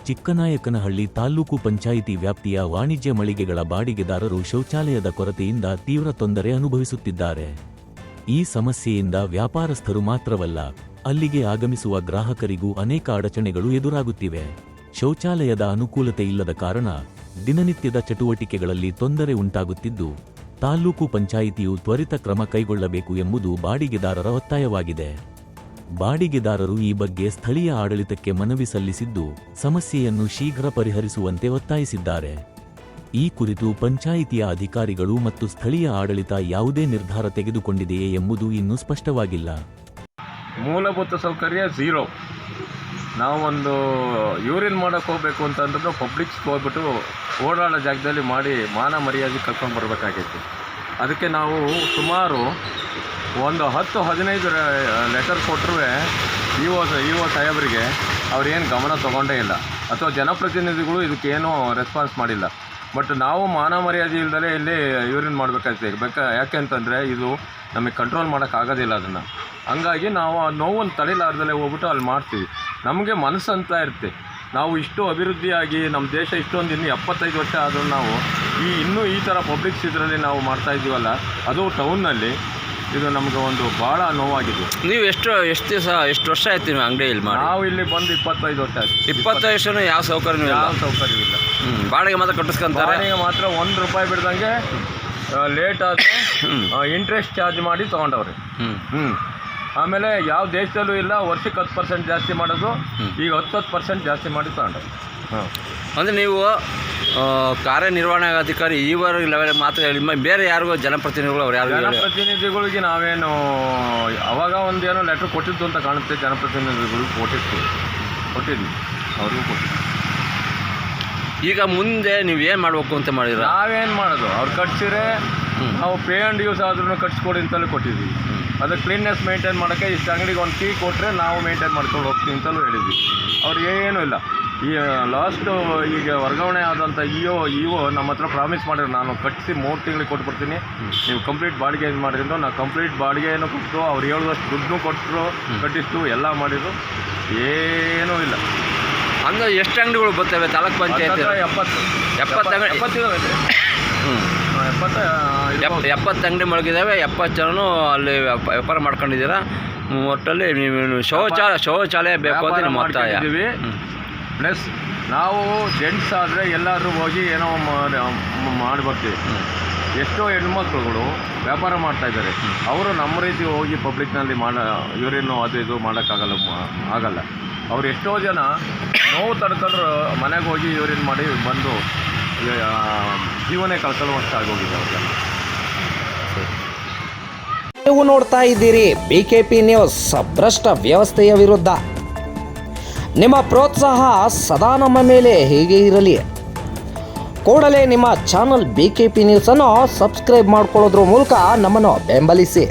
ಚಿಕ್ಕನಾಯಕನಹಳ್ಳಿ ತಾಲ್ಲೂಕು ಪಂಚಾಯಿತಿ ವ್ಯಾಪ್ತಿಯ ವಾಣಿಜ್ಯ ಮಳಿಗೆಗಳ ಬಾಡಿಗೆದಾರರು ಶೌಚಾಲಯದ ಕೊರತೆಯಿಂದ ತೀವ್ರ ತೊಂದರೆ ಅನುಭವಿಸುತ್ತಿದ್ದಾರೆ. ಈ ಸಮಸ್ಯೆಯಿಂದ ವ್ಯಾಪಾರಸ್ಥರು ಮಾತ್ರವಲ್ಲ, ಅಲ್ಲಿಗೆ ಆಗಮಿಸುವ ಗ್ರಾಹಕರಿಗೂ ಅನೇಕ ಅಡಚಣೆಗಳು ಎದುರಾಗುತ್ತಿವೆ. ಶೌಚಾಲಯದ ಅನುಕೂಲತೆ ಇಲ್ಲದ ಕಾರಣ ದಿನನಿತ್ಯದ ಚಟುವಟಿಕೆಗಳಲ್ಲಿ ತೊಂದರೆ ಉಂಟಾಗುತ್ತಿದ್ದು, ತಾಲ್ಲೂಕು ಪಂಚಾಯಿತಿಯು ತ್ವರಿತ ಕ್ರಮ ಕೈಗೊಳ್ಳಬೇಕು ಎಂಬುದು ಬಾಡಿಗೆದಾರರ ಒತ್ತಾಯವಾಗಿದೆ. ಬಾಡಿಗೆದಾರರು ಈ ಬಗ್ಗೆ ಸ್ಥಳೀಯ ಆಡಳಿತಕ್ಕೆ ಮನವಿ ಸಲ್ಲಿಸಿದ್ದು, ಸಮಸ್ಯೆಯನ್ನು ಶೀಘ್ರ ಪರಿಹರಿಸುವಂತೆ ಒತ್ತಾಯಿಸಿದ್ದಾರೆ. ಈ ಕುರಿತು ಪಂಚಾಯಿತಿಯ ಅಧಿಕಾರಿಗಳು ಮತ್ತು ಸ್ಥಳೀಯ ಆಡಳಿತ ಯಾವುದೇ ನಿರ್ಧಾರ ತೆಗೆದುಕೊಂಡಿದೆಯೇ ಎಂಬುದು ಇನ್ನೂ ಸ್ಪಷ್ಟವಾಗಿಲ್ಲ. ಮೂಲಭೂತ ಸೌಕರ್ಯ ಝೀರೋ. ನಾವೊಂದು ಯೂರಿನ್ ಮಾಡೋಕ್ಕೆ ಹೋಗಬೇಕು ಅಂತಂದ್ರೂ ಪಬ್ಲಿಕ್ಸ್ಗೆ ಹೋಗ್ಬಿಟ್ಟು ಓಡಾಡೋ ಜಾಗದಲ್ಲಿ ಮಾಡಿ ಮಾನ ಮರ್ಯಾದೆ ಕರ್ಕೊಂಡು ಬರಬೇಕಾಗಿತ್ತು. ಅದಕ್ಕೆ ನಾವು ಸುಮಾರು ಒಂದು 10-15 ಲೆಟರ್ ಕೊಟ್ಟರೂ ಇ ಒ ಸಾಹೇಬರಿಗೆ ಅವ್ರೇನು ಗಮನ ತೊಗೊಂಡೇ ಇಲ್ಲ, ಅಥವಾ ಜನಪ್ರತಿನಿಧಿಗಳು ಇದಕ್ಕೇನೂ ರೆಸ್ಪಾನ್ಸ್ ಮಾಡಿಲ್ಲ. ಬಟ್ ನಾವು ಮಾನ ಮರ್ಯಾದೆ ಇಲ್ಲದೆ ಇಲ್ಲಿ ಯೂರಿನ್ ಮಾಡಬೇಕಾಗ್ತದೆ. ಯಾಕೆ ಅಂತಂದರೆ ಇದು ನಮಗೆ ಕಂಟ್ರೋಲ್ ಮಾಡೋಕ್ಕಾಗೋದಿಲ್ಲ. ಅದನ್ನು ಹಂಗಾಗಿ ನಾವು ಆ ನೋವನ್ನು ತಡೆಲಾರ್ದಲ್ಲೇ ಹೋಗ್ಬಿಟ್ಟು ಅಲ್ಲಿ ಮಾಡ್ತೀವಿ. ನಮಗೆ ಮನಸ್ಸು ಅಂತ ಇರುತ್ತೆ, ನಾವು ಇಷ್ಟು ಅಭಿವೃದ್ಧಿಯಾಗಿ ನಮ್ಮ ದೇಶ ಇಷ್ಟೊಂದು ಇನ್ನೂ 75 ವರ್ಷ ಆದರೂ ನಾವು ಇನ್ನೂ ಈ ಥರ ಪಬ್ಲಿಕ್ಸ್ ಇದರಲ್ಲಿ ನಾವು ಮಾಡ್ತಾಯಿದ್ದೀವಲ್ಲ, ಅದು ಟೌನ್ನಲ್ಲಿ. ಇದು ನಮಗೆ ಒಂದು ಭಾಳ ನೋವಾಗಿದೆ. ನೀವು ಎಷ್ಟು ವರ್ಷ ಆಯ್ತು ನೀವು ಅಂಗಡಿಯಲ್ಲಿ ಮಾಡಿ? ನಾವು ಇಲ್ಲಿ ಬಂದು 25 ವರ್ಷ ಆಯ್ತು. 25 ವರ್ಷನೂ ಯಾವ ಸೌಕರ್ಯವಿಲ್ಲ. ಬಾಡಿಗೆ ಮಾತ್ರ ಕಟ್ಟಿಸ್ಕೊಂತಾರೆ. ಬಾಡಿಗೆ ಮಾತ್ರ ₹1 ಬಿಡ್ದಂಗೆ ಲೇಟ್ ಆದರೆ ಇಂಟ್ರೆಸ್ಟ್ ಚಾರ್ಜ್ ಮಾಡಿ ತೊಗೊಂಡವ್ರೆ. ಆಮೇಲೆ ಯಾವ ದೇಶದಲ್ಲೂ ಇಲ್ಲ, ವರ್ಷಕ್ಕೆ 10% ಜಾಸ್ತಿ ಮಾಡೋದು, ಈಗ 10% ಜಾಸ್ತಿ ಮಾಡಿ ತೊಗೊಂಡವ್ರು. ಅಂದರೆ ನೀವು ಕಾರ್ಯನಿರ್ವಹಣಾಧಿಕಾರಿ ಈವರೆಗೆ ಲೆವೆಲ್ ಮಾತ್ರ ಹೇಳಿ, ಬೇರೆ ಯಾರಿಗೂ ಜನಪ್ರತಿನಿಧಿಗಳು ಅವ್ರು ಯಾರು? ಜನಪ್ರತಿನಿಧಿಗಳಿಗೆ ನಾವೇನು ಅವಾಗ ಒಂದೇನೋ ಲೆಟ್ರ್ ಕೊಟ್ಟಿದ್ದು ಅಂತ ಕಾಣುತ್ತೆ. ಜನಪ್ರತಿನಿಧಿಗಳಿಗೆ ಕೊಟ್ಟಿದ್ವಿ, ಅವ್ರಿಗೂ ಕೊಟ್ಟಿದ್ವಿ. ಈಗ ಮುಂದೆ ನೀವು ಏನು ಮಾಡಬೇಕು ಅಂತ ಮಾಡಿದ್ರೆ? ನಾವೇನು ಮಾಡೋದು, ಅವ್ರು ಕಟ್ಸಿದ್ರೆ ನಾವು ಪೇ ಆ್ಯಂಡ್ ಯೂಸ್ ಆದ್ರೂ ಕಟ್ಸ್ಕೊಡಿ ಅಂತಲೂ ಕೊಟ್ಟಿದ್ವಿ. ಅದಕ್ಕೆ ಕ್ಲೀನ್ನೆಸ್ ಮೇಂಟೈನ್ ಮಾಡೋಕ್ಕೆ ಇಷ್ಟು ಅಂಗಡಿಗೆ ಒಂದು ಕೀ ಕೊಟ್ಟರೆ ನಾವು ಮೇಂಟೈನ್ ಮಾಡ್ಕೊಂಡು ಹೋಗ್ತೀವಿ ಅಂತಲೂ ಹೇಳಿದ್ವಿ. ಅವ್ರಿಗೆ ಏನೂ ಇಲ್ಲ. ಈ ಲಾಸ್ಟು ಈಗ ವರ್ಗಾವಣೆ ಆದಂಥ ಇಒ ನಮ್ಮ ಹತ್ರ ಪ್ರಾಮಿಸ್ ಮಾಡಿದ್ರು, ನಾನು ಕಟ್ಟಿಸಿ 3 ತಿಂಗಳಿಗೆ ಕೊಟ್ಬಿಡ್ತೀನಿ, ನೀವು ಕಂಪ್ಲೀಟ್ ಬಾಡಿಗೆ ಇದು ಮಾಡಿದ್ರು. ನಾವು ಕಂಪ್ಲೀಟ್ ಬಾಡಿಗೆಯನ್ನು ಕೊಟ್ಟು ಅವ್ರು ಹೇಳಿದಷ್ಟು ದುಡ್ಡು ಕೊಟ್ಟರು, ಕಟ್ಟಿಸ್ತು, ಎಲ್ಲ ಮಾಡಿದ್ರು, ಏನೂ ಇಲ್ಲ. ಅಂದರೆ ಎಷ್ಟು ಅಂಗಡಿಗಳು ಬರ್ತವೆ ತಾಲೂಕು ಪಂಚಾಯತ್? 70 ಅಂಗಡಿ ಮಲಗಿದ್ದಾವೆ. 70 ಜನನು ಅಲ್ಲಿ ವ್ಯಾಪಾರ ಮಾಡ್ಕೊಂಡಿದ್ದೀರಾ. ಒಟ್ಟಲ್ಲಿ ನೀವು ಶೌಚಾಲಯ ಬೇಕು ಅಂತ ನಿಮ್ಮ ಒತ್ತಾಯ. ಪ್ಲಸ್ ನಾವು ಜೆಂಟ್ಸ್ ಆದರೆ ಎಲ್ಲರೂ ಹೋಗಿ ಏನೋ ಮಾಡಿ ಬರ್ತೀವಿ. ಎಷ್ಟೋ ಹೆಣ್ಮಕ್ಳುಗಳು ವ್ಯಾಪಾರ ಮಾಡ್ತಾಯಿದ್ದಾರೆ, ಅವರು ನಮ್ಮ ರೀತಿ ಹೋಗಿ ಪಬ್ಲಿಕ್ನಲ್ಲಿ ಯೂರಿನ್ನು ಅದು ಇದು ಮಾಡೋಕ್ಕಾಗಲ್ಲ. ಅವ್ರು ಎಷ್ಟೋ ಜನ ನೋವು ತಡ್ಕೊಂಡ್ರು ಮನೆಗೆ ಹೋಗಿ ಯೂರಿನ್ ಮಾಡಿ ಬಂದು ಜೀವನೇ ಕಳ್ಕೊಳ್ಳುವಷ್ಟಾಗೋಗಿದೆ ಅವ್ರಿಗೆ. ನೀವು ನೋಡ್ತಾ ಇದ್ದೀರಿ BKP ನ್ಯೂಸ್. ಭ್ರಷ್ಟ ವ್ಯವಸ್ಥೆಯ ವಿರುದ್ಧ ನಿಮ್ಮ ಪ್ರೋತ್ಸಾಹ ಸದಾ ನಮ್ಮ ಮೇಲೆ ಹೀಗೆ ಇರಲಿ. ಕೂಡಲೇ ನಿಮ್ಮ ಚಾನಲ್ BKP ನ್ಯೂಸನ್ನು ಸಬ್ಸ್ಕ್ರೈಬ್ ಮಾಡಿಕೊಳ್ಳೋದ್ರ ಮೂಲಕ ನಮ್ಮನ್ನು ಬೆಂಬಲಿಸಿ.